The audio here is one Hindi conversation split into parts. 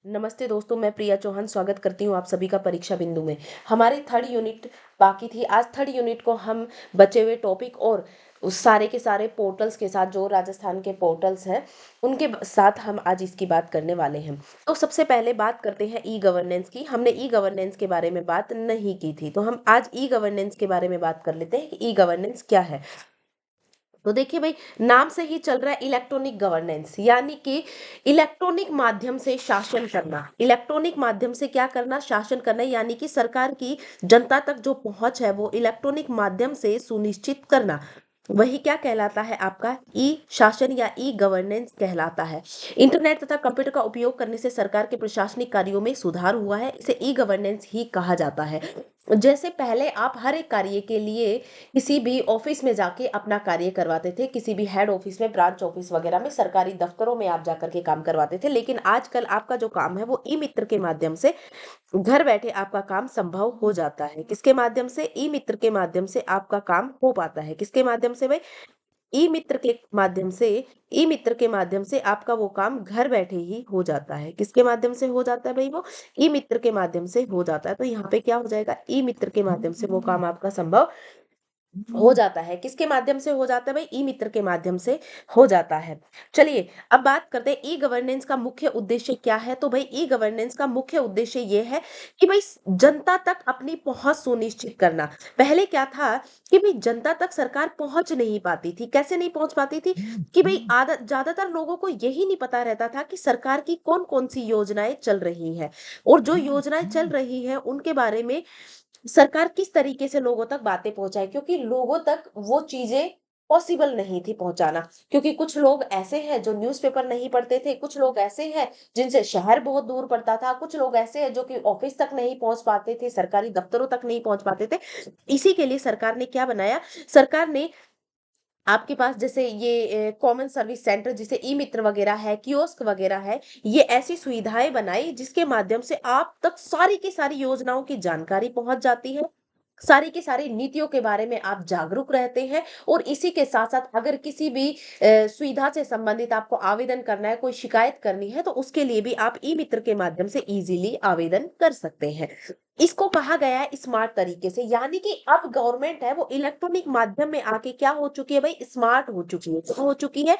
नमस्ते दोस्तों, मैं प्रिया चौहान स्वागत करती हूँ आप सभी का परीक्षा बिंदु में। हमारी थर्ड यूनिट बाकी थी। आज थर्ड यूनिट को हम बचे हुए टॉपिक और उस सारे के सारे पोर्टल्स के साथ, जो राजस्थान के पोर्टल्स हैं उनके साथ हम आज इसकी बात करने वाले हैं। तो सबसे पहले बात करते हैं ई गवर्नेंस की। हमने ई गवर्नेंस के बारे में बात नहीं की थी, तो हम आज ई गवर्नेंस के बारे में बात कर लेते हैं कि ई गवर्नेंस क्या है। तो देखिए भाई, नाम से ही चल रहा है इलेक्ट्रॉनिक गवर्नेंस, यानी कि इलेक्ट्रॉनिक माध्यम से शासन करना। इलेक्ट्रॉनिक माध्यम से क्या करना? शासन करना, यानी कि सरकार की जनता तक जो पहुंच है वो इलेक्ट्रॉनिक माध्यम से सुनिश्चित करना। वही क्या कहलाता है? आपका ई शासन या ई गवर्नेंस कहलाता है। इंटरनेट तथा कंप्यूटर का उपयोग करने से सरकार के प्रशासनिक कार्यों में सुधार हुआ है, इसे ई गवर्नेंस ही कहा जाता है। जैसे पहले आप हर एक कार्य के लिए किसी भी ऑफिस में जाके अपना कार्य करवाते थे, किसी भी हेड ऑफिस में, ब्रांच ऑफिस वगैरह में, सरकारी दफ्तरों में आप जाकर के काम करवाते थे। लेकिन आजकल आपका जो काम है वो ई मित्र के माध्यम से घर बैठे आपका काम संभव हो जाता है। किसके माध्यम से? ई मित्र के माध्यम से आपका काम हो पाता है। किसके माध्यम से भाई? ई मित्र के माध्यम से। ई मित्र के माध्यम से आपका वो काम घर बैठे ही हो जाता है। किसके माध्यम से हो जाता है भाई? वो ई मित्र के माध्यम से हो जाता है। तो यहाँ पे क्या हो जाएगा? ई मित्र के माध्यम से वो काम आपका संभव हो जाता है। किसके माध्यम से हो जाता है भाई? ई मित्र के माध्यम से हो जाता है। चलिए, अब बात करते हैं ई गवर्नेंस का मुख्य उद्देश्य क्या है। तो भाई, ई गवर्नेंस का मुख्य उद्देश्य ये है कि भाई जनता तक अपनी पहुंच सुनिश्चित करना। पहले क्या था कि भाई जनता तक सरकार पहुंच नहीं पाती थी। कैसे नहीं पहुंच पाती थी? कि भाई आदत ज्यादातर लोगों को यही नहीं पता रहता था कि सरकार की कौन कौन सी योजनाएं चल रही है, और जो योजनाएं चल रही है उनके बारे में सरकार किस तरीके से लोगों तक बातें पहुंचाए, क्योंकि लोगों तक वो चीजें पॉसिबल नहीं थी पहुंचाना। क्योंकि कुछ लोग ऐसे हैं जो न्यूज़पेपर नहीं पढ़ते थे, कुछ लोग ऐसे हैं जिनसे शहर बहुत दूर पड़ता था, कुछ लोग ऐसे हैं जो कि ऑफिस तक नहीं पहुंच पाते थे, सरकारी दफ्तरों तक नहीं पहुंच पाते थे। इसी के लिए सरकार ने क्या बनाया? सरकार ने आपके पास जैसे ये कॉमन सर्विस सेंटर, जैसे ई मित्र वगैरह है, कियोस्क वगैरह है, ये ऐसी सुविधाएं बनाई जिसके माध्यम से आप तक सारी की सारी योजनाओं की जानकारी पहुंच जाती है, सारी की सारी नीतियों के बारे में आप जागरूक रहते हैं। और इसी के साथ साथ अगर किसी भी सुविधा से संबंधित आपको आवेदन करना है, कोई शिकायत करनी है, तो उसके लिए भी आप ई मित्र के माध्यम से इजीली आवेदन कर सकते हैं। इसको कहा गया है स्मार्ट तरीके से, यानी कि अब गवर्नमेंट है वो इलेक्ट्रॉनिक माध्यम में आके क्या हो चुकी है भाई? स्मार्ट हो चुकी है। क्या हो चुकी है?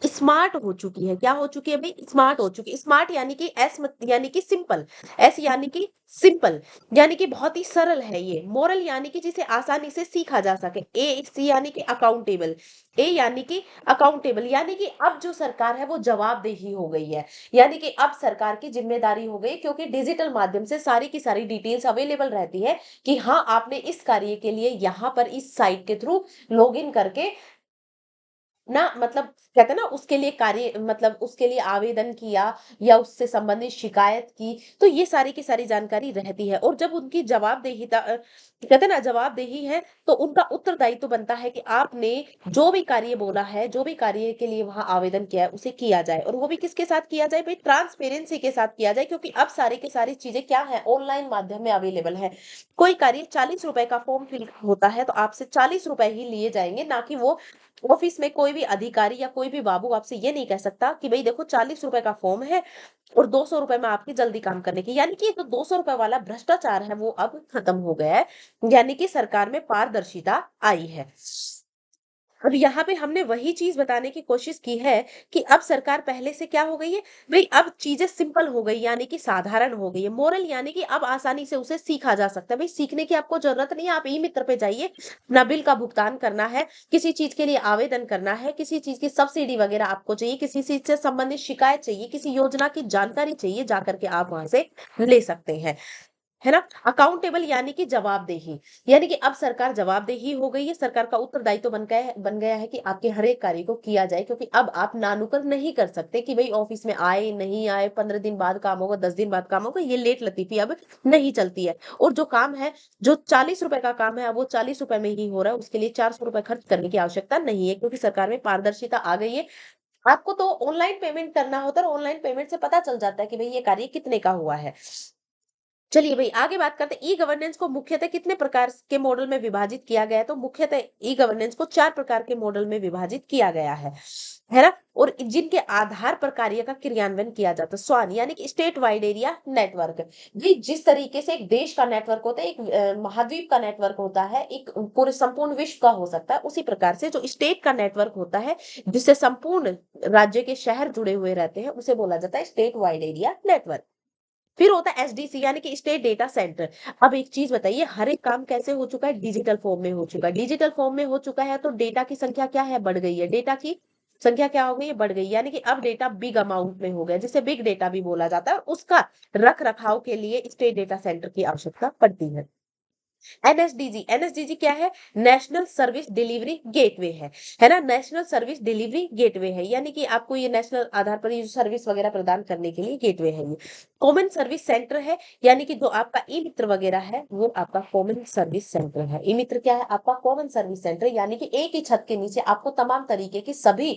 स्मार्ट हो चुकी है। क्या हो चुकी है भाई? स्मार्ट हो चुकी है। स्मार्ट यानी कि एस यानी कि सिंपल, एस यानी कि सिंपल, यानी कि बहुत ही सरल है ये। मोरल यानी कि जिसे आसानी से सीखा जा सके। ए सी यानी कि अकाउंटेबल, ए यानी कि अकाउंटेबल, यानी कि अब जो सरकार है वो जवाबदेही हो गई है। यानी कि अब सरकार की जिम्मेदारी हो गई, क्योंकि डिजिटल माध्यम से सारी की सारी डिटेल्स अवेलेबल रहती है कि हाँ, आपने इस कार्य के लिए यहाँ पर इस साइट के थ्रू लॉग इन करके ना, मतलब कहते हैं ना, उसके लिए कार्य, मतलब उसके लिए आवेदन किया या उससे संबंधित शिकायत की, तो ये सारी की सारी जानकारी रहती है। और जब उनकी जवाबदेहिता कहते हैं ना, जवाबदेही है, तो उनका उत्तरदायित्व बनता है कि आपने जो भी कार्य बोला है, जो भी कार्य के लिए वहां आवेदन किया है, उसे किया जाए। और वो भी किसके साथ किया जाए भाई? ट्रांसपेरेंसी के साथ किया जाए, क्योंकि अब सारी की सारी चीजें क्या है? ऑनलाइन माध्यम में अवेलेबल है। कोई कार्य 40 रुपए का फॉर्म फिल होता है तो आपसे 40 रुपए ही लिए जाएंगे, ना कि वो ऑफिस में कोई भी अधिकारी या कोई भी बाबू आपसे ये नहीं कह सकता कि भाई देखो, 40 रुपए का फॉर्म है और 200 रुपए में आपकी जल्दी काम करने की। यानी कि ये जो 200 रुपए वाला भ्रष्टाचार है वो अब खत्म हो गया है, यानी कि सरकार में पारदर्शिता आई है। और यहाँ पे हमने वही चीज बताने की कोशिश की है कि अब सरकार पहले से क्या हो गई है भाई? अब चीजें सिंपल हो गई, यानी कि साधारण हो गई है। मोरल यानी कि अब आसानी से उसे सीखा जा सकता है। भाई सीखने की आपको जरूरत नहीं है, आप ई मित्र पे जाइए, अपना बिल का भुगतान करना है, किसी चीज के लिए आवेदन करना है, किसी चीज की सब्सिडी वगैरह आपको चाहिए, किसी चीज से संबंधित शिकायत चाहिए, किसी योजना की जानकारी चाहिए, जाकर के आप वहां से ले सकते हैं। है ना? अकाउंटेबल यानी कि जवाबदेही, यानी कि अब सरकार जवाबदेही हो गई है। सरकार का उत्तरदायित्व बन गया है कि आपके हर एक कार्य को किया जाए, क्योंकि अब आप नानुकर नहीं कर सकते कि भाई ऑफिस में आए नहीं आए, 15 दिन बाद काम होगा, 10 दिन बाद काम होगा, ये लेट लतीफी अब नहीं चलती है। और जो काम है, जो 40 रुपए का काम है, अब वो 40 रुपए में ही हो रहा है, उसके लिए 400 रुपए खर्च करने की आवश्यकता नहीं है, क्योंकि सरकार में पारदर्शिता आ गई है। आपको तो ऑनलाइन पेमेंट करना होता है, और ऑनलाइन पेमेंट से पता चल जाता है कि भाई ये कार्य कितने का हुआ है। चलिए भई आगे बात करते हैं, ई गवर्नेंस को मुख्यतः कितने प्रकार के मॉडल में विभाजित किया गया है? तो मुख्यतः ई गवर्नेंस को 4 प्रकार के मॉडल में विभाजित किया गया है ना? और जिनके आधार पर कार्य का क्रियान्वयन किया जाता है। स्वान यानी कि स्टेट वाइड एरिया नेटवर्क। जी, जिस तरीके से एक देश का नेटवर्क होता है, एक महाद्वीप का नेटवर्क होता है, एक पूरे संपूर्ण विश्व का हो सकता है, उसी प्रकार से जो स्टेट का नेटवर्क होता है, जिससे संपूर्ण राज्य के शहर जुड़े हुए रहते हैं, उसे बोला जाता है स्टेट वाइड एरिया नेटवर्क। फिर होता है एसडीसी यानी कि स्टेट डेटा सेंटर। अब एक चीज बताइए, हर एक काम कैसे हो चुका है? डिजिटल फॉर्म में हो चुका है। डिजिटल फॉर्म में हो चुका है तो डेटा की संख्या क्या है? बढ़ गई है। डेटा की संख्या क्या हो गई है? बढ़ गई। यानी कि अब डेटा बिग अमाउंट में हो गया, जिसे बिग डेटा भी बोला जाता है, और उसका रख रखाव के लिए स्टेट डेटा सेंटर की आवश्यकता पड़ती एनएसडीजी। एनएसडीजी क्या है? नेशनल सर्विस डिलीवरी गेटवे है ना? नेशनल सर्विस डिलीवरी गेटवे है, यानी कि आपको ये नेशनल आधार पर ये सर्विस वगैरह प्रदान करने के लिए गेटवे है ये। कॉमन सर्विस सेंटर है, यानी कि जो आपका ई मित्र वगैरह है वो आपका कॉमन सर्विस सेंटर है। ई मित्र क्या है? आपका कॉमन सर्विस सेंटर, यानी कि एक ही छत के नीचे आपको तमाम तरीके की सभी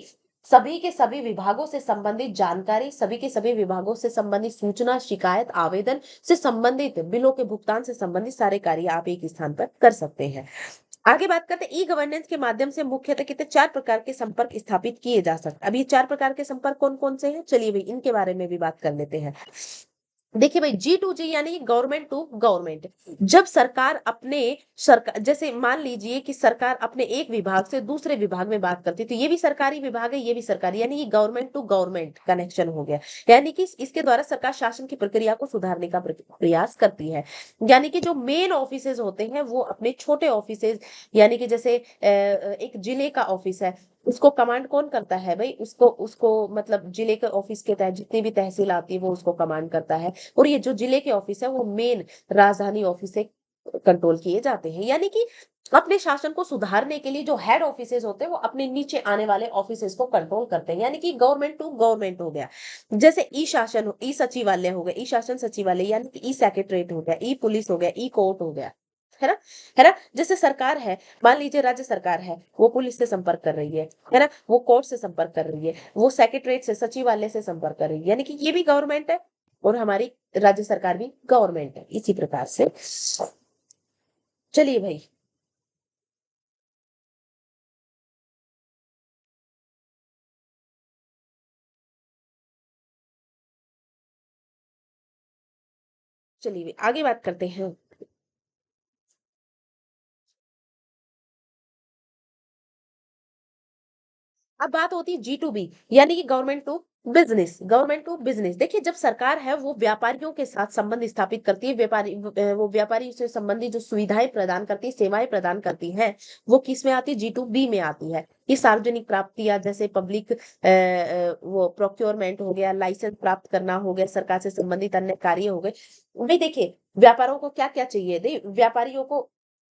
सभी के सभी विभागों से संबंधित जानकारी, सभी के सभी विभागों से संबंधित सूचना, शिकायत, आवेदन से संबंधित, बिलों के भुगतान से संबंधित सारे कार्य आप एक स्थान पर कर सकते हैं। आगे बात करते हैं, ई गवर्नेंस के माध्यम से मुख्यतः कितने 4 प्रकार के संपर्क स्थापित किए जा सकते हैं। अब ये 4 प्रकार के संपर्क कौन कौन से हैं? चलिए भाई इनके बारे में भी बात कर लेते हैं। देखिए भाई, जी टू जी यानी गवर्नमेंट टू गवर्नमेंट। जब सरकार अपने सरकार, जैसे मान लीजिए कि सरकार अपने एक विभाग से दूसरे विभाग में बात करती है, तो ये भी सरकारी विभाग है, ये भी सरकारी, यानी ये गवर्नमेंट टू गवर्नमेंट कनेक्शन हो गया। यानी कि इसके द्वारा सरकार शासन की प्रक्रिया को सुधारने का प्रयास करती है। यानी कि जो मेन ऑफिसेज होते हैं वो अपने छोटे ऑफिसेज, यानी कि जैसे एक जिले का ऑफिस है, उसको कमांड कौन करता है भाई? उसको उसको मतलब जिले के ऑफिस के तहत जितनी भी तहसील आती है वो उसको कमांड करता है। और ये जो जिले के ऑफिस है वो मेन राजधानी ऑफिस से कंट्रोल किए जाते हैं। यानी कि अपने शासन को सुधारने के लिए जो हेड ऑफिसेज होते हैं वो अपने नीचे आने वाले ऑफिसेज को कंट्रोल करते हैं, यानी कि गवर्नमेंट टू गवर्नमेंट हो गया। जैसे ई शासन, ई सचिवालय हो गया, ई शासन सचिवालय, यानी कि ई सेक्रेटरेट हो गया, ई पुलिस हो गया, ई कोर्ट हो गया, है ना? है ना? जैसे सरकार है, मान लीजिए राज्य सरकार है, वो पुलिस से संपर्क कर रही है ना? वो कोर्ट से संपर्क कर रही है, वो सेक्रेटरेट से, सचिवालय से संपर्क कर रही है, यानी कि ये भी गवर्नमेंट है और हमारी राज्य सरकार भी गवर्नमेंट है, इसी प्रकार से। चलिए भाई, चलिए आगे बात करते हैं। अब बात होती है जी टू बी, यानी कि government to business. Government to business, देखिए जब सरकार है वो व्यापारियों के साथ संबंध स्थापित करती है, वो व्यापारी से संबंधित जो सुविधाएं प्रदान करती है, सेवाएं प्रदान करती है, वो किस में आती है? जी टू बी में आती है। ये सार्वजनिक प्राप्तियां, जैसे पब्लिक वो प्रोक्योरमेंट हो गया, लाइसेंस प्राप्त करना हो गया, सरकार से संबंधित अन्य कार्य हो गए। भाई देखिए, व्यापारों को क्या क्या चाहिए? व्यापारियों को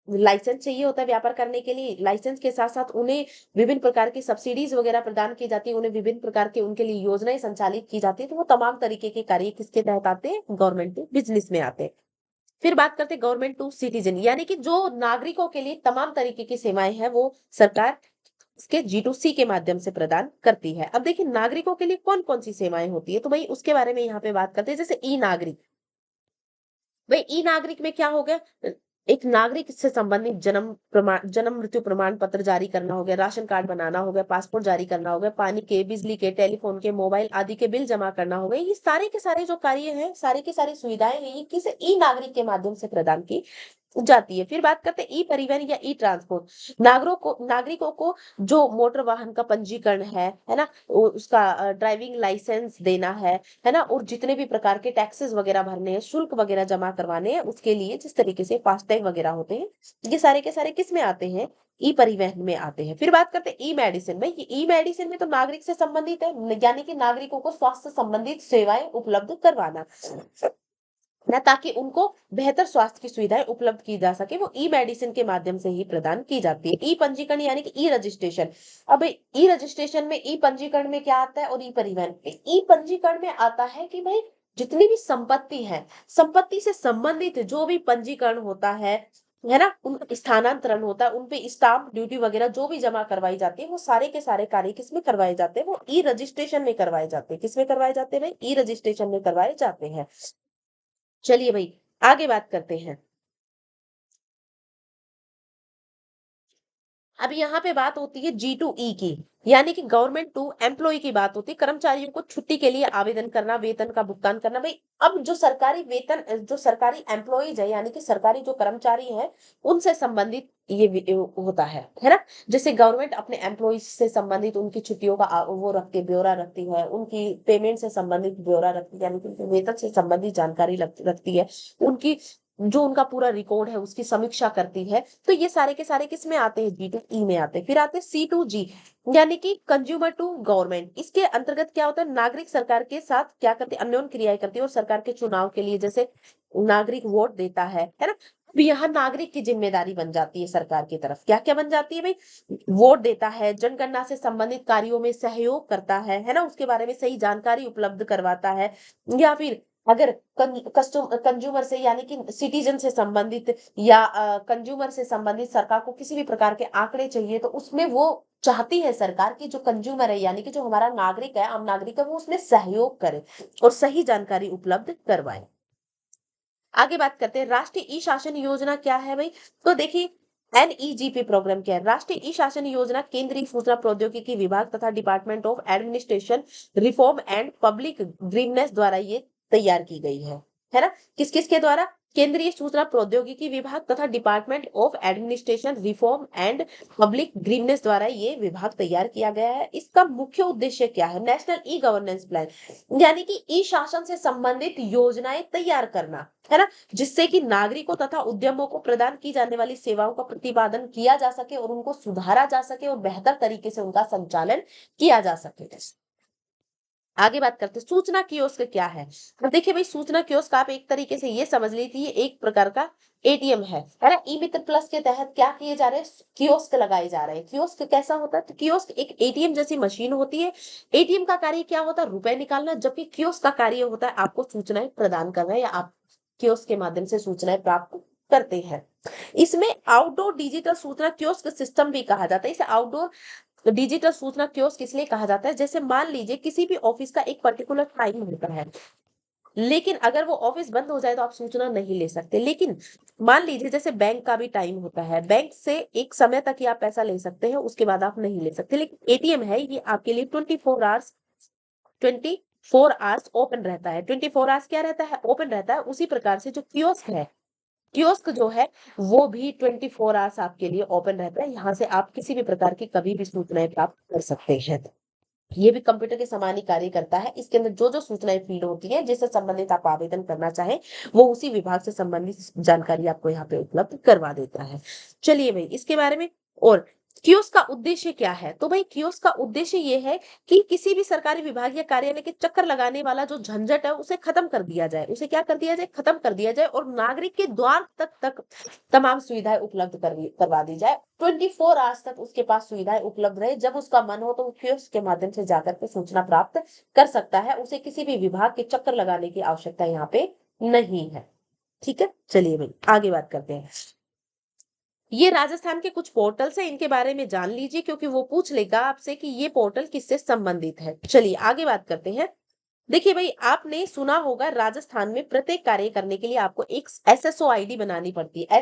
लाइसेंस चाहिए होता है व्यापार करने के लिए। लाइसेंस के साथ साथ उन्हें विभिन्न प्रकार की सब्सिडीज वगैरह प्रदान की जाती है, उन्हें विभिन्न प्रकार के उनके लिए योजनाएं संचालित की जाती है, तो वो तमाम तरीके के कार्य किसके तहत आते हैं? गवर्नमेंट टू बिजनेस में आते हैं। फिर बात करते हैं गवर्नमेंट टू सिटीजन, यानी कि जो नागरिकों के लिए तमाम तरीके की सेवाएं हैं वो सरकार इसके जी टू सी के माध्यम से प्रदान करती है। अब देखिए नागरिकों के लिए कौन कौन सी सेवाएं होती है, तो भाई उसके बारे में यहाँ पे बात करते हैं। जैसे ई नागरिक, भाई ई नागरिक में क्या हो गया? एक नागरिक से संबंधित जन्म मृत्यु प्रमाण पत्र जारी करना हो गया, राशन कार्ड बनाना हो गया, पासपोर्ट जारी करना हो गया, पानी के, बिजली के, टेलीफोन के, मोबाइल आदि के बिल जमा करना हो गया। ये सारे के सारे जो कार्य हैं, सारी की सारी सुविधाएं हैं, ये किस ई नागरिक के माध्यम से प्रदान की जाती है। फिर बात करते हैं ई परिवहन या ई ट्रांसपोर्ट। नागरिकों को जो मोटर वाहन का पंजीकरण है ना? उसका ड्राइविंग लाइसेंस देना है ना? और जितने भी प्रकार के टैक्सेस वगैरह भरने हैं, शुल्क वगैरह जमा करवाने हैं, उसके लिए जिस तरीके से फास्टैग वगैरह होते हैं, ये सारे के सारे किस में आते हैं? ई परिवहन में आते हैं। फिर बात करते हैं ई मेडिसिन। भाई ये ई मेडिसिन में तो नागरिक से संबंधित है, यानी कि नागरिकों को स्वास्थ्य संबंधित सेवाएं उपलब्ध करवाना ना, ताकि उनको बेहतर स्वास्थ्य की सुविधाएं उपलब्ध की जा सके, वो ई मेडिसिन के माध्यम से ही प्रदान की जाती है। ई पंजीकरण यानी कि ई रजिस्ट्रेशन। अब ई रजिस्ट्रेशन में, ई पंजीकरण में क्या आता है और ई परिवहन में? ई पंजीकरण में आता है कि भाई जितनी भी संपत्ति है, संपत्ति से संबंधित जो भी पंजीकरण होता है ना? उनका स्थानांतरण होता है, उनपे स्टाम्प ड्यूटी वगैरह जो भी जमा करवाई जाती है, वो सारे के सारे कार्य किसमें करवाए जाते हैं? वो ई रजिस्ट्रेशन में करवाए जाते हैं। किसमें करवाए जाते हैं भाई? ई रजिस्ट्रेशन में करवाए जाते हैं। चलिए भाई, आगे बात करते हैं। अब यहाँ पे बात होती है G2E की, यानी कि गवर्नमेंट टू एम्प्लॉय की बात होती है। कर्मचारियों को छुट्टी के लिए आवेदन करना, वेतन का भुगतान करना। भाई अब जो सरकारी वेतन, जो सरकारी एम्प्लॉइज है, यानी कि सरकारी जो कर्मचारी है, उनसे संबंधित ये होता है ना। जैसे गवर्नमेंट अपने एम्प्लॉइज से संबंधित उनकी छुट्टियों का वो रखती, ब्यौरा रखती है, उनकी पेमेंट से संबंधित ब्यौरा रखती है, यानी कि उनके वेतन से संबंधित जानकारी रखती है, उनकी जो उनका पूरा रिकॉर्ड है उसकी समीक्षा करती है। तो ये सारे के सारे किस में आते हैं? G2E में आते हैं। फिर आते हैं C2G, यानी कि कंज्यूमर टू गवर्नमेंट। इसके अंतर्गत क्या होता है? नागरिक सरकार के साथ क्या करते हैं? अन्योन्य क्रियाएं करती है, और सरकार के चुनाव के लिए जैसे नागरिक वोट देता है ना। अब यहाँ नागरिक की जिम्मेदारी बन जाती है सरकार की तरफ। क्या क्या बन जाती है भाई? वोट देता है, जनगणना से संबंधित कार्यों में सहयोग करता है ना, उसके बारे में सही जानकारी उपलब्ध करवाता है। या फिर अगर कंज्यूमर से, यानी कि सिटीजन से संबंधित या कंज्यूमर से संबंधित सरकार को किसी भी प्रकार के आंकड़े चाहिए, तो उसमें वो चाहती है सरकार की जो कंज्यूमर है, यानी कि जो हमारा नागरिक है, आम नागरिक है, वो उसमें सहयोग करे और सही जानकारी उपलब्ध करवाए। आगे बात करते हैं राष्ट्रीय ई शासन योजना क्या है भाई। तो देखिए, NEGP प्रोग्राम क्या है? राष्ट्रीय ई शासन योजना केंद्रीय सूचना प्रौद्योगिकी विभाग तथा Department of Administration Reform and Public Grievance द्वारा ये तैयार की गई है ना। किस किस के द्वारा? केंद्रीय सूचना प्रौद्योगिकी विभाग तथा Department of Administration Reform and Public Grievance द्वारा ये विभाग तैयार किया गया है। इसका मुख्य उद्देश्य क्या है? नेशनल ई गवर्नेंस प्लान, यानी कि ई शासन से संबंधित योजनाएं तैयार करना, है ना, जिससे कि नागरिकों तथा उद्यमों को प्रदान की जाने वाली सेवाओं का प्रतिपादन किया जा सके और उनको सुधारा जा सके और बेहतर तरीके से उनका संचालन किया जा सके। आगे बात करते हैं सूचना कियोस्क क्या है। अब देखिए भाई, सूचना कियोस्क आप एक तरीके से ये समझ लीजिए, एक प्रकार का ATM है ना। ई मित्र प्लस के तहत क्या किए जा रहे हैं? कियोस्क लगाए जा रहे हैं। कियोस्क कैसा होता है? तो कियोस्क एक ATM जैसी मशीन होती है। ATM का कार्य क्या होता है? रुपए निकालना, जबकि कियोस्क का कार्य होता है आपको सूचनाएं प्रदान करना, या आप कियोस्क के माध्यम से सूचनाएं प्राप्त करते हैं। इसमें आउटडोर डिजिटल सूचना कियोस्क सिस्टम भी कहा जाता है। इसे आउटडोर डिजिटल सूचना कियोस्क इसलिए कहा जाता है, जैसे मान लीजिए किसी भी ऑफिस का एक पर्टिकुलर टाइम होता है, लेकिन अगर वो ऑफिस बंद हो जाए तो आप सूचना नहीं ले सकते। लेकिन मान लीजिए जैसे बैंक का भी टाइम होता है, बैंक से एक समय तक ही आप पैसा ले सकते हैं, उसके बाद आप नहीं ले सकते। लेकिन ATM है, ये आपके लिए 24 आवर्स ओपन रहता है। 24 आवर्स क्या रहता है? ओपन रहता है। उसी प्रकार से जो कियोस्क है, कियोस्क जो है वो भी 24 आवर्स आपके लिए ओपन रहता है। यहाँ से आप किसी भी प्रकार की कभी भी सूचनाएं प्राप्त कर सकते हैं। ये भी कंप्यूटर के समान ही कार्य करता है। इसके अंदर जो जो सूचनाएं फीड होती है, जिससे संबंधित आप आवेदन करना चाहें, वो उसी विभाग से संबंधित जानकारी आपको यहाँ पे उपलब्ध करवा देता है। चलिए भाई, इसके बारे में और कियोस्क का उद्देश्य क्या है? तो भाई कियोस्क का उद्देश्य ये है कि किसी भी सरकारी विभाग या कार्यालय के चक्कर लगाने वाला जो झंझट है, उसे खत्म कर दिया जाए। उसे क्या कर दिया जाए? खत्म कर दिया जाए, और नागरिक के द्वार तक तमाम सुविधाएं उपलब्ध करवा दी जाए। 24 आवर्स तक उसके पास सुविधाएं उपलब्ध रहे। जब उसका मन हो तो वो कियोस्क के माध्यम से जाकर के सूचना प्राप्त कर सकता है। उसे किसी भी विभाग के चक्कर लगाने की आवश्यकता यहाँ पे नहीं है। ठीक है, चलिए भाई आगे बात करते हैं। ये राजस्थान के कुछ पोर्टल्स हैं, इनके बारे में जान लीजिए, क्योंकि वो पूछ लेगा आपसे कि ये पोर्टल किससे संबंधित है। चलिए आगे बात करते हैं। देखिए भाई, आपने सुना होगा राजस्थान में प्रत्येक कार्य करने के लिए आपको एक SSO आईडी बनानी पड़ती है।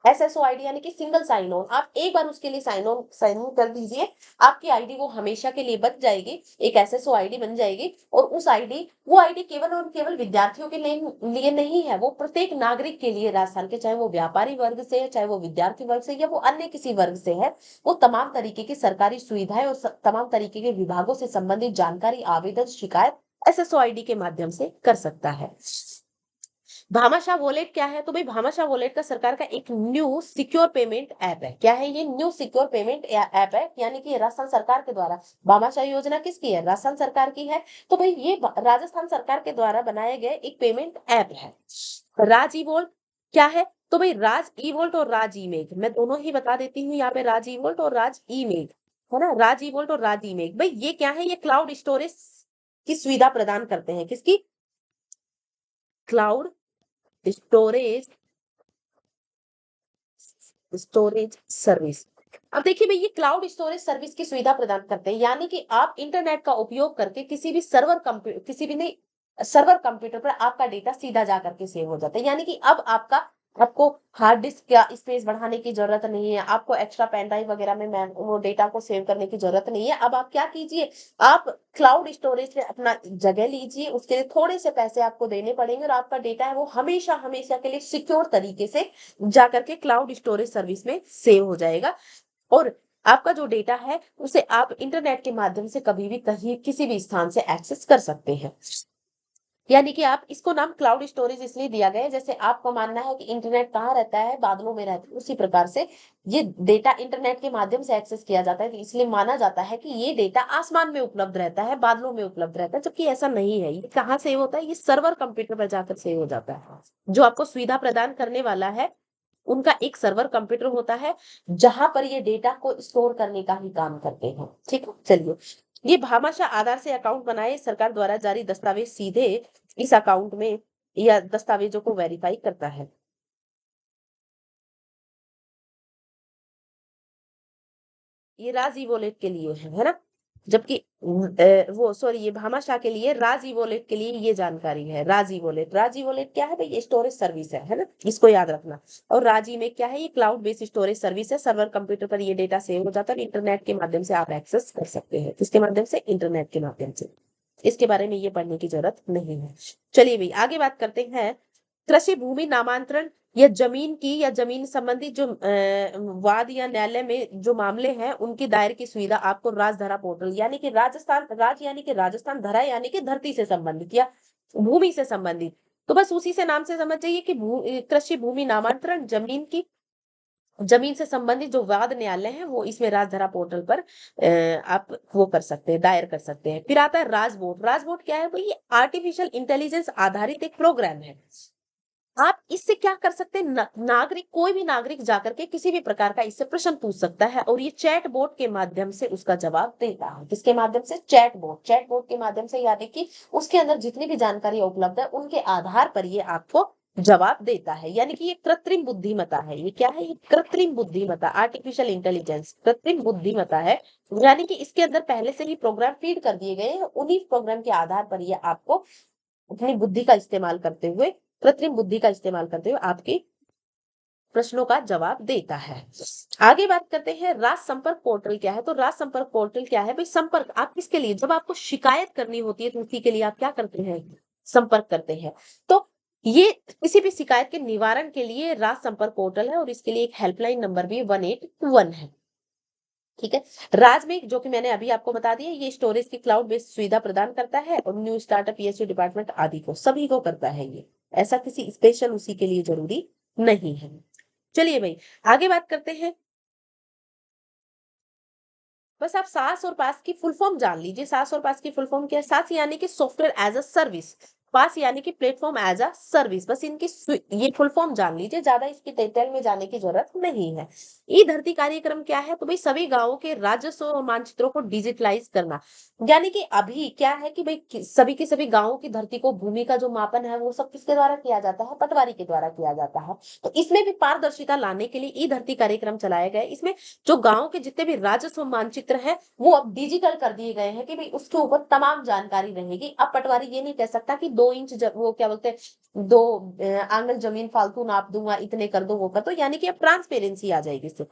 SSO आईडी यानी कि सिंगल साइन ऑन। आप एक बार उसके लिए साइन ऑन कर दीजिए, आपकी आईडी वो हमेशा के लिए बच जाएगी, एक SSO आईडी बन जाएगी। और उस आईडी, वो आईडी केवल और केवल विद्यार्थियों के लिए नहीं है, वो प्रत्येक नागरिक के लिए राजस्थान के, चाहे वो व्यापारी वर्ग से है, चाहे वो विद्यार्थी वर्ग से, या वो अन्य किसी वर्ग से है, वो तमाम तरीके की सरकारी सुविधाएं और तमाम तरीके के विभागों से संबंधित जानकारी, आवेदन, शिकायत SSO आईडी के माध्यम से कर सकता है। भामाशाह वॉलेट क्या है? तो भाई भामाशाह वॉलेट का सरकार का एक न्यू सिक्योर पेमेंट ऐप है। क्या है ये? न्यू सिक्योर पेमेंट ऐप है, यानी कि राजस्थान सरकार के द्वारा। भामाशाह योजना किसकी है? राजस्थान सरकार की है। तो भाई ये राजस्थान सरकार के द्वारा बनाया गया एक पेमेंट ऐप है। राज ई वोल्ट क्या है? तो भाई राज ई वोल्ट और राज ई मेघ, मैं दोनों ही बता देती हूँ यहाँ पे, राज ई वोल्ट और राज ई मेघ, है ना। राज ई वोल्ट और राज ई मेघ, भाई ये क्या है? ये क्लाउड स्टोरेज की सुविधा प्रदान करते हैं। किसकी? Cloud storage storage service. अब देखिए भाई, ये क्लाउड स्टोरेज सर्विस की सुविधा प्रदान करते हैं, यानी कि आप इंटरनेट का उपयोग करके किसी भी सर्वर, किसी भी नहीं, सर्वर कंप्यूटर पर आपका डेटा सीधा जा करके सेव हो जाता है। यानी कि अब आपको हार्ड डिस्क का स्पेस बढ़ाने की जरूरत नहीं है, आपको एक्स्ट्रा पेन ड्राइव वगैरह में वो डेटा को सेव करने की जरूरत नहीं है। अब आप क्या कीजिए, आप क्लाउड स्टोरेज में अपना जगह लीजिए, उसके लिए थोड़े से पैसे आपको देने पड़ेंगे और आपका डेटा है वो हमेशा हमेशा के लिए सिक्योर तरीके से जा करके क्लाउड स्टोरेज सर्विस में सेव हो जाएगा। और आपका जो डेटा है उसे आप इंटरनेट के माध्यम से कभी भी कहीं किसी भी स्थान से एक्सेस कर सकते हैं। यानी कि आप इसको नाम क्लाउड स्टोरेज इसलिए दिया गया है, जैसे आपका मानना है कि इंटरनेट कहाँ रहता है, बादलों में रहता है, उसी प्रकार से ये डेटा इंटरनेट के माध्यम से एक्सेस किया जाता है, इसलिए माना जाता है कि ये डेटा आसमान में उपलब्ध रहता है, बादलों में उपलब्ध रहता है, जबकि ऐसा नहीं है। ये कहाँ सेव होता है, ये सर्वर कंप्यूटर पर जाकर सेव हो जाता है। जो आपको सुविधा प्रदान करने वाला है उनका एक सर्वर कंप्यूटर होता है, जहां पर ये डेटा को स्टोर करने का ही काम करते हैं। ठीक है, चलिए। ये भामाशाह आधार से अकाउंट बनाए सरकार द्वारा जारी दस्तावेज सीधे इस अकाउंट में या दस्तावेजों को वेरीफाई करता है। ये राज वॉलेट के लिए है ना? जबकि वो सॉरी, ये भामाशाह के लिए राज वॉलेट के लिए ये जानकारी है। राजी वॉलेट क्या है भाई? ये स्टोरेज सर्विस है ना? इसको याद रखना। और राजी में क्या है? ये क्लाउड बेस्ड स्टोरेज सर्विस है, सर्वर कंप्यूटर पर ये डेटा सेव हो जाता है, इंटरनेट के माध्यम से आप एक्सेस कर सकते हैं। किसके माध्यम से? इंटरनेट के माध्यम से। इसके बारे में ये पढ़ने की जरूरत नहीं है। चलिए भाई आगे बात करते हैं। कृषि भूमि नामांतरण या जमीन की या जमीन संबंधी जो वाद या न्यायालय में जो मामले हैं उनकी दायर की सुविधा आपको राजधरा पोर्टल यानी कि राजस्थान राज यानी कि राजस्थान, धरा यानी कि धरती से संबंधित या भूमि से संबंधित, तो बस उसी से नाम से समझ जाइए कि कृषि भूमि नामांतरण जमीन से संबंधित जो वाद न्यायालय है वो इसमें राजधरा पोर्टल पर आप वो कर सकते हैं, दायर कर सकते हैं। फिर आता है राजवोट। राजवोट क्या है भाई? ये आर्टिफिशियल इंटेलिजेंस आधारित एक प्रोग्राम है। आप इससे क्या कर सकते हैं, नागरिक, कोई भी नागरिक जाकर के किसी भी प्रकार का इससे प्रश्न पूछ सकता है और ये चैट बोट के माध्यम से उसका जवाब देता है। किसके माध्यम से? चैट बोट के माध्यम से, यानी कि उसके अंदर जितनी भी जानकारी उपलब्ध है उनके आधार पर ये आपको जवाब देता है। यानी कि ये कृत्रिम बुद्धिमत्ता है। ये क्या है? ये कृत्रिम बुद्धिमत्ता, आर्टिफिशियल इंटेलिजेंस कृत्रिम बुद्धिमत्ता है। यानी कि इसके अंदर पहले से ही प्रोग्राम फीड कर दिए गए हैं, उन्हीं प्रोग्राम के आधार पर ये आपको अपनी बुद्धि का इस्तेमाल करते हुए, कृत्रिम बुद्धि का इस्तेमाल करते हुए आपके प्रश्नों का जवाब देता है। आगे बात करते हैं राज संपर्क पोर्टल क्या है। तो राज संपर्क पोर्टल क्या है भाई? संपर्क आप किसके लिए, जब आपको शिकायत करनी होती है तो उसी के लिए आप क्या करते हैं? संपर्क करते हैं। तो ये किसी भी शिकायत के निवारण के लिए राज संपर्क पोर्टल है और इसके लिए एक हेल्पलाइन नंबर भी 181 है। ठीक है। राज में जो कि मैंने अभी आपको बता दिया, ये स्टोरेज की क्लाउड बेस्ड सुविधा प्रदान करता है और न्यू स्टार्टअप, पीएसयू डिपार्टमेंट आदि को, सभी को करता है ये। ऐसा किसी स्पेशल उसी के लिए जरूरी नहीं है। चलिए भाई आगे बात करते हैं। बस आप सास और पास की फुल फॉर्म जान लीजिए। सास और पास की फुल फॉर्म क्या है? सास यानी कि सॉफ्टवेयर एज अ सर्विस, पास यानी कि प्लेटफॉर्म एज अ सर्विस। बस इनकी ये फुल फॉर्म जान लीजिए, ज्यादा इसकी डिटेल में जाने की जरूरत नहीं है। ई धरती कार्यक्रम क्या है? तो भाई सभी गांवों के राजस्व मानचित्रों को डिजिटलाइज करना। यानी कि अभी क्या है कि भाई सभी के सभी गांवों की धरती को, भूमि का जो मापन है वो सब किसके द्वारा किया जाता है? पटवारी के द्वारा किया जाता है। तो इसमें भी पारदर्शिता लाने के लिए ई धरती कार्यक्रम चलाया गया है। इसमें जो गांव के जितने भी राजस्व मानचित्र है वो अब डिजिटल कर दिए गए हैं कि भाई उसके ऊपर तमाम जानकारी रहेगी। अब पटवारी ये नहीं कह सकता कि 2 इंच वो क्या बोलते हैं, 2 आंगन जमीन फालतू नाप दूंगा, इतने कर दो, वो कर दो। यानी कि अब ट्रांसपेरेंसी आ जाएगी इससे।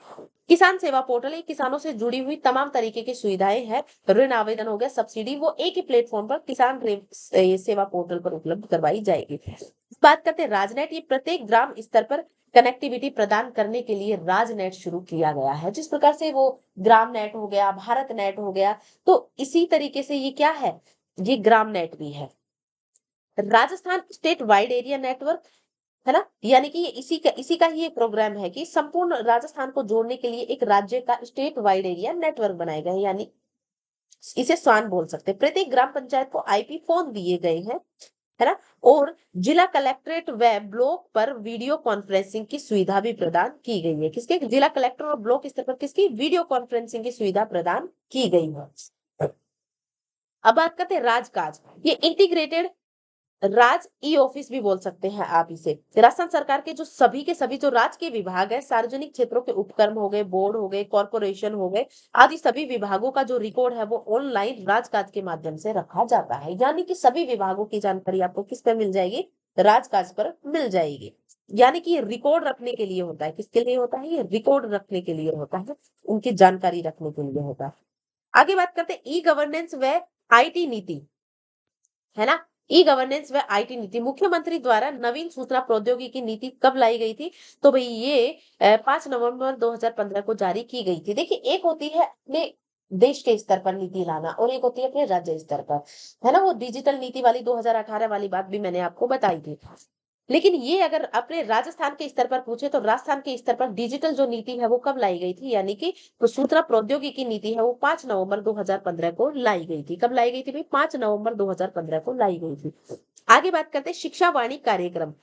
किसान सेवा पोर्टल, किसानों से जुड़ी हुई तमाम तरीके की सुविधाएं हैं, ऋण आवेदन हो गया, सब्सिडी, वो एक ही प्लेटफॉर्म पर किसान सेवा पोर्टल पर उपलब्ध करवाई जाएगी। बात करते हैं राजनेट। ये प्रत्येक ग्राम स्तर पर कनेक्टिविटी प्रदान करने के लिए राजनेट शुरू किया गया है। जिस प्रकार से वो ग्राम नेट हो गया, भारत नेट हो गया, तो इसी तरीके से ये क्या है? ये ग्राम नेट भी है। Rajasthan state wide area network है ना? यानी कि ये इसी का ही एक प्रोग्राम है कि संपूर्ण राजस्थान को जोड़ने के लिए एक राज्य का स्टेट वाइड एरिया नेटवर्क बनाए गए, यानी इसे स्वान बोल सकते हैं। प्रत्येक ग्राम पंचायत को आईपी फोन दिए गए हैं, है ना? और जिला कलेक्ट्रेट व ब्लॉक पर वीडियो कॉन्फ्रेंसिंग की सुविधा भी प्रदान की गई है। किसके? जिला कलेक्टर और ब्लॉक स्तर पर किसकी? वीडियो कॉन्फ्रेंसिंग की सुविधा प्रदान की गई है। अब बात करते हैं राजकाज। ये इंटीग्रेटेड राज ई ऑफिस भी बोल सकते हैं आप इसे। राजस्थान सरकार के जो सभी के सभी जो राज्य के विभाग है, सार्वजनिक क्षेत्रों के उपक्रम हो गए, बोर्ड हो गए, कॉर्पोरेशन हो गए, आदि सभी विभागों का जो रिकॉर्ड है वो ऑनलाइन राजकाज के माध्यम से रखा जाता है। यानी कि सभी विभागों की जानकारी आपको किस पे मिल जाएगी? राजकाज पर मिल जाएगी। यानी कि ये रिकॉर्ड रखने के लिए होता है। किसके लिए होता है? ये रिकॉर्ड रखने के लिए होता है, उनकी जानकारी रखने के लिए होता है। आगे बात करते हैं ई गवर्नेंस व आईटी नीति, है ना। ई गवर्नेंस व आईटी नीति मुख्यमंत्री द्वारा नवीन सूचना प्रौद्योगिकी नीति कब लाई गई थी? तो भाई ये 5 नवंबर 2015 को जारी की गई थी। देखिए, एक होती है अपने देश के स्तर पर नीति लाना और एक होती है अपने राज्य स्तर पर, है ना। वो डिजिटल नीति वाली 2018 वाली बात भी मैंने आपको बताई थी। लेकिन ये अगर अपने राजस्थान के स्तर पर पूछे तो राजस्थान के स्तर पर डिजिटल जो नीति है वो कब लाई गई थी? यानी कि जो सूचना प्रौद्योगिकी नीति है वो 5 नवंबर 2015 को लाई गई थी। कब लाई गई थी भाई? 5 नवंबर 2015 को लाई गई थी। आगे बात करते हैं शिक्षा वाणी कार्यक्रम।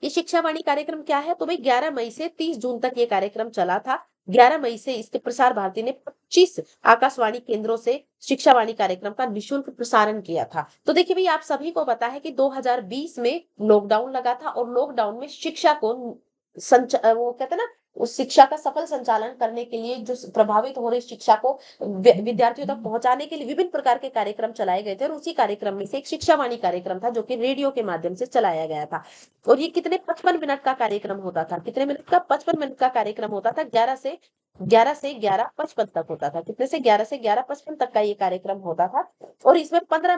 ये शिक्षा वाणी कार्यक्रम क्या है? तो भाई 11 मई से 30 जून तक ये कार्यक्रम चला था। 11 मई से इसके प्रसार भारती ने 25 आकाशवाणी केंद्रों से शिक्षा वाणी कार्यक्रम का निशुल्क प्रसारण किया था। तो देखिए भाई, आप सभी को पता है कि 2020 में लॉकडाउन लगा था और लॉकडाउन में शिक्षा को वो कहते हैं ना, उस शिक्षा का सफल संचालन करने के लिए जो प्रभावित हो रही शिक्षा को विद्यार्थियों तक पहुंचाने के लिए विभिन्न प्रकार के कार्यक्रम चलाए गए थे और उसी कार्यक्रम में से एक शिक्षा वाणी कार्यक्रम था जो कि रेडियो के माध्यम से चलाया गया था। और ये कितने 55 मिनट का कार्यक्रम होता था। कितने मिनट का? 55 मिनट का कार्यक्रम होता था। 11 से 11:55 तक होता था। कितने से? 11 से 11:55 तक का ये कार्यक्रम होता था। और इसमें 15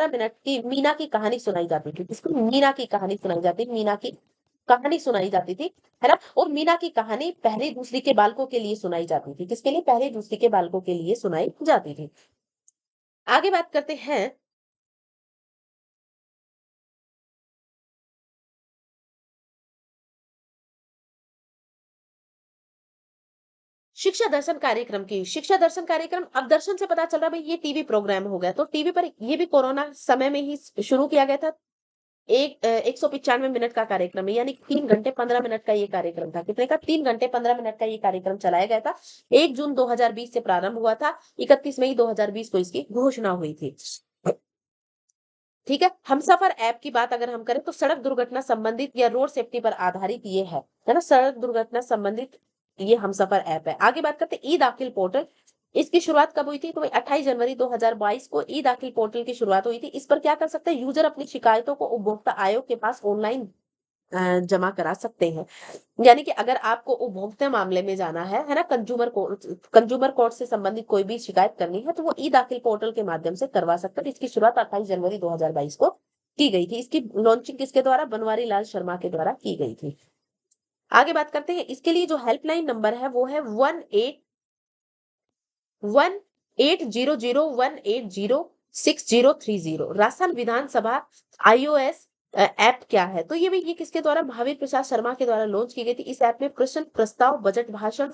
मिनट की मीना की कहानी सुनाई जाती थी। इसको मीना की कहानी सुनाई जाती, मीना की कहानी सुनाई जाती थी, है ना। और मीना की कहानी पहली दूसरी के बालकों के लिए सुनाई जाती थी। किसके लिए? पहली दूसरी के बालकों के लिए सुनाई जाती थी। आगे बात करते हैं शिक्षा दर्शन कार्यक्रम की। शिक्षा दर्शन कार्यक्रम, अब दर्शन से पता चल रहा है भाई ये टीवी प्रोग्राम हो गया। तो टीवी पर ये भी कोरोना समय में ही शुरू किया गया था। 195 मिनट का कार्यक्रम है, यानी 3 घंटे 15 मिनट का ये कार्यक्रम था। कितने का? 3 घंटे 15 मिनट का ये कार्यक्रम चलाया गया था। 1 जून 2020 से प्रारंभ हुआ था। 31 मई 2020 को इसकी घोषणा हुई थी। ठीक है। हमसफर ऐप की बात अगर हम करें तो सड़क दुर्घटना संबंधित या रोड सेफ्टी पर आधारित ये है ना। सड़क दुर्घटना संबंधित ये हमसफर ऐप है। आगे बात करते हैं ई दाखिल पोर्टल। इसकी शुरुआत कब हुई थी? तो 28 जनवरी 2022 को ई दाखिल पोर्टल की शुरुआत हुई थी। इस पर क्या कर सकते हैं? यूजर अपनी शिकायतों को उपभोक्ता आयोग के पास ऑनलाइन जमा करा सकते हैं। यानी कि अगर आपको उपभोक्ता मामले में जाना है ना, कंज्यूमर कोर्ट से संबंधित कोई भी शिकायत करनी है तो वो ई दाखिल पोर्टल के माध्यम से करवा सकते हैं। इसकी शुरुआत 28 जनवरी 2022 को की गई थी। इसकी लॉन्चिंग किसके द्वारा? बनवारी लाल शर्मा के द्वारा की गई थी। आगे बात करते हैं, इसके लिए जो हेल्पलाइन नंबर है वो है 1-800-180-6030। राजस्थान विधानसभा iOS ऐप क्या है? तो ये भी ये किसके द्वारा? महावीर प्रसाद शर्मा के द्वारा लॉन्च की गई थी। इस ऐप में प्रश्न, प्रस्ताव, बजट भाषण,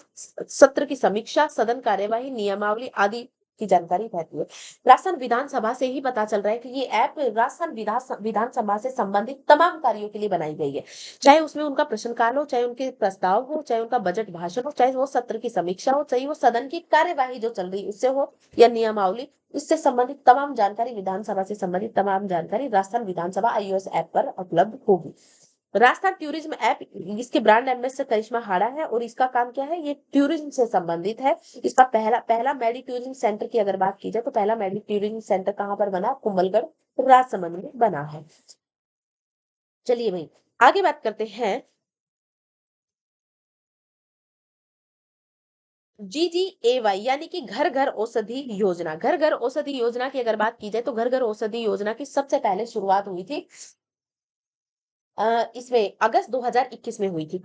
सत्र की समीक्षा, सदन कार्यवाही, नियमावली आदि की जानकारी रहती है। राजस्थान विधानसभा से ही पता चल रहा है कि ये ऐप राजस्थान विधानसभा से संबंधित तमाम कार्यों के लिए बनाई गई है। चाहे उसमें उनका प्रश्नकाल हो, चाहे उनके प्रस्ताव हो, चाहे उनका बजट भाषण हो, चाहे वो सत्र की समीक्षा हो, चाहे वो सदन की कार्यवाही जो चल रही है उससे हो, या नियमावली, इससे संबंधित तमाम जानकारी, विधानसभा से संबंधित तमाम जानकारी राजस्थान विधानसभा आईओएस ऐप पर उपलब्ध होगी। राजस्थान टूरिज्म ऐप, इसके ब्रांड एम्बेसडर करिश्मा हाड़ा है और इसका काम क्या है? ये टूरिज्म से संबंधित है। इसका पहला पहला मेडी टूरिज्म सेंटर की अगर बात की जाए तो पहला मेडी टूरिज्म सेंटर कहाँ पर बना? कुंभलगढ़ राजसमंद में बना है। चलिए भाई, आगे बात करते हैं GGAY, यानी कि घर घर औषधि योजना। घर घर औषधि योजना की अगर बात की जाए तो घर घर औषधि योजना की सबसे पहले शुरुआत हुई थी इसमें अगस्त 2021 में हुई थी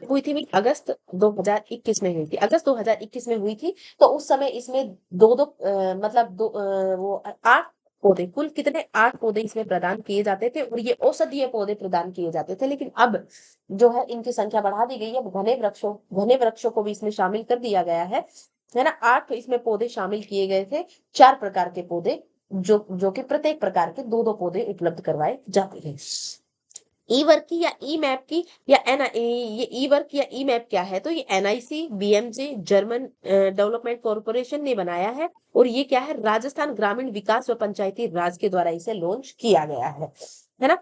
अगस्त 2021 में हुई थी। अगस्त 2021 में हुई थी। तो उस समय इसमें दो दो मतलब वो 8 पौधे, कुल कितने? 8 पौधे इसमें प्रदान किए जाते थे और ये औषधीय पौधे प्रदान किए जाते थे। लेकिन अब जो है इनकी संख्या बढ़ा दी गई है। घने वृक्षों को भी इसमें शामिल कर दिया गया है ना। 8 इसमें पौधे शामिल किए गए थे। 4 प्रकार के पौधे, जो कि प्रत्येक प्रकार के 2-2 पौधे उपलब्ध करवाए जाते हैं। ई वर्क की या ई मैप की या एन ये ई वर्क या ई मैप क्या है? तो ये NIC BMJ German development corporation ने बनाया है और ये क्या है? राजस्थान ग्रामीण विकास व पंचायती राज के द्वारा इसे लॉन्च किया गया है ना?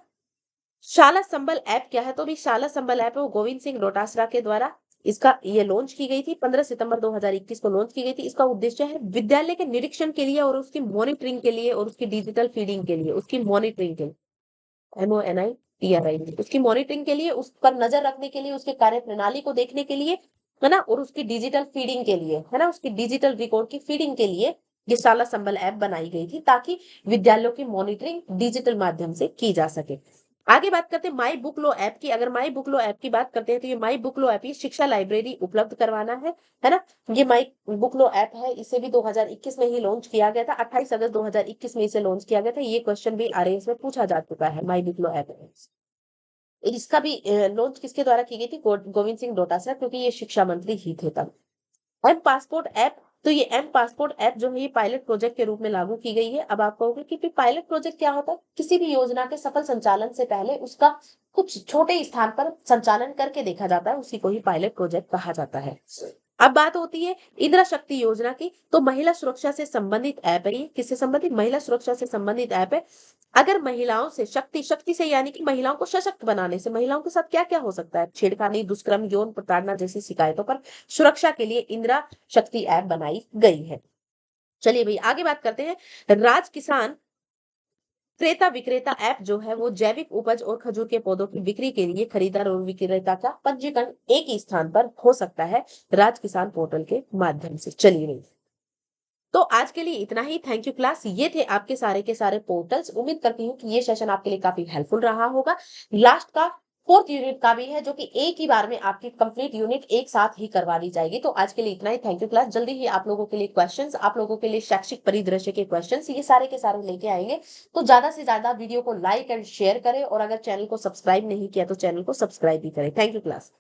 शाला संबल ऐप क्या है? तो भी शाला संबल ऐप है वो गोविंद सिंह डोटासरा के द्वारा इसका ये लॉन्च की गई थी। 15 सितंबर 2021 को लॉन्च की गई थी। इसका उद्देश्य है विद्यालय के निरीक्षण के लिए और उसकी मॉनिटरिंग के लिए और उसकी डिजिटल फीडिंग के लिए, उसकी मॉनिटरिंग के लिए, MONITRI, उसकी मॉनिटरिंग के लिए, उस पर नजर रखने के लिए, उसके कार्य प्रणाली को देखने के लिए, है ना? और उसकी डिजिटल फीडिंग के लिए, है ना? उसकी डिजिटल रिकॉर्ड की फीडिंग के लिए ये शाला संबल ऐप बनाई गई थी ताकि विद्यालयों की मॉनिटरिंग डिजिटल माध्यम से की जा सके। आगे बात करते हैं माई बुक लो ऐप की। अगर माई बुक लो ऐप की बात करते हैं तो ये माई बुक लो ऐप ये शिक्षा लाइब्रेरी उपलब्ध करवाना है ना? ये माई बुक लो ऐप है, इसे भी 2021 में ही लॉन्च किया गया था। 28 अगस्त 2021 में इसे लॉन्च किया गया था। ये क्वेश्चन भी आरएएस में पूछा जा चुका है, माई बुक लो ऐप। इसका भी लॉन्च किसके द्वारा की गई थी? गोविंद सिंह डोटासरा, क्योंकि ये शिक्षा मंत्री ही थे तब। एम पासपोर्ट ऐप, तो ये एम पासपोर्ट ऐप जो है ये पायलट प्रोजेक्ट के रूप में लागू की गई है। अब आप कहोगे कि पायलट प्रोजेक्ट क्या होता है? किसी भी योजना के सफल संचालन से पहले उसका कुछ छोटे स्थान पर संचालन करके देखा जाता है, उसी को ही पायलट प्रोजेक्ट कहा जाता है। अब बात होती है इंदिरा शक्ति योजना की। तो महिला सुरक्षा से संबंधित ऐप है ये। किससे संबंधित? महिला सुरक्षा से संबंधित ऐप है। अगर महिलाओं से शक्ति से यानी कि महिलाओं को सशक्त बनाने से महिलाओं के साथ क्या क्या हो सकता है, छेड़खानी, दुष्कर्म, यौन प्रताड़ना जैसी शिकायतों पर सुरक्षा के लिए इंदिरा शक्ति ऐप बनाई गई है। चलिए भाई आगे बात करते हैं। राज किसान क्रेता विक्रेता ऐप जो है वो जैविक उपज और खजूर के पौधों की बिक्री के लिए खरीदार और विक्रेता का पंजीकरण एक ही स्थान पर हो सकता है, राज किसान पोर्टल के माध्यम से। चलिए भाई, तो आज के लिए इतना ही। Thank you class. ये थे आपके सारे के सारे पोर्टल्स। उम्मीद करती हूँ कि ये सेशन आपके लिए काफी हेल्पफुल रहा होगा। लास्ट का 4th यूनिट का भी है जो कि एक ही बार में आपकी कंप्लीट यूनिट एक साथ ही करवा दी जाएगी। तो आज के लिए इतना ही। Thank you class. जल्दी ही आप लोगों के लिए क्वेश्चंस, आप लोगों के लिए शैक्षिक परिदृश्य के क्वेश्चंस ये सारे के सारे लेके आएंगे। तो ज्यादा से ज्यादा वीडियो को लाइक एंड शेयर करें और अगर चैनल को सब्सक्राइब नहीं किया तो चैनल को सब्सक्राइब भी करें। Thank you class.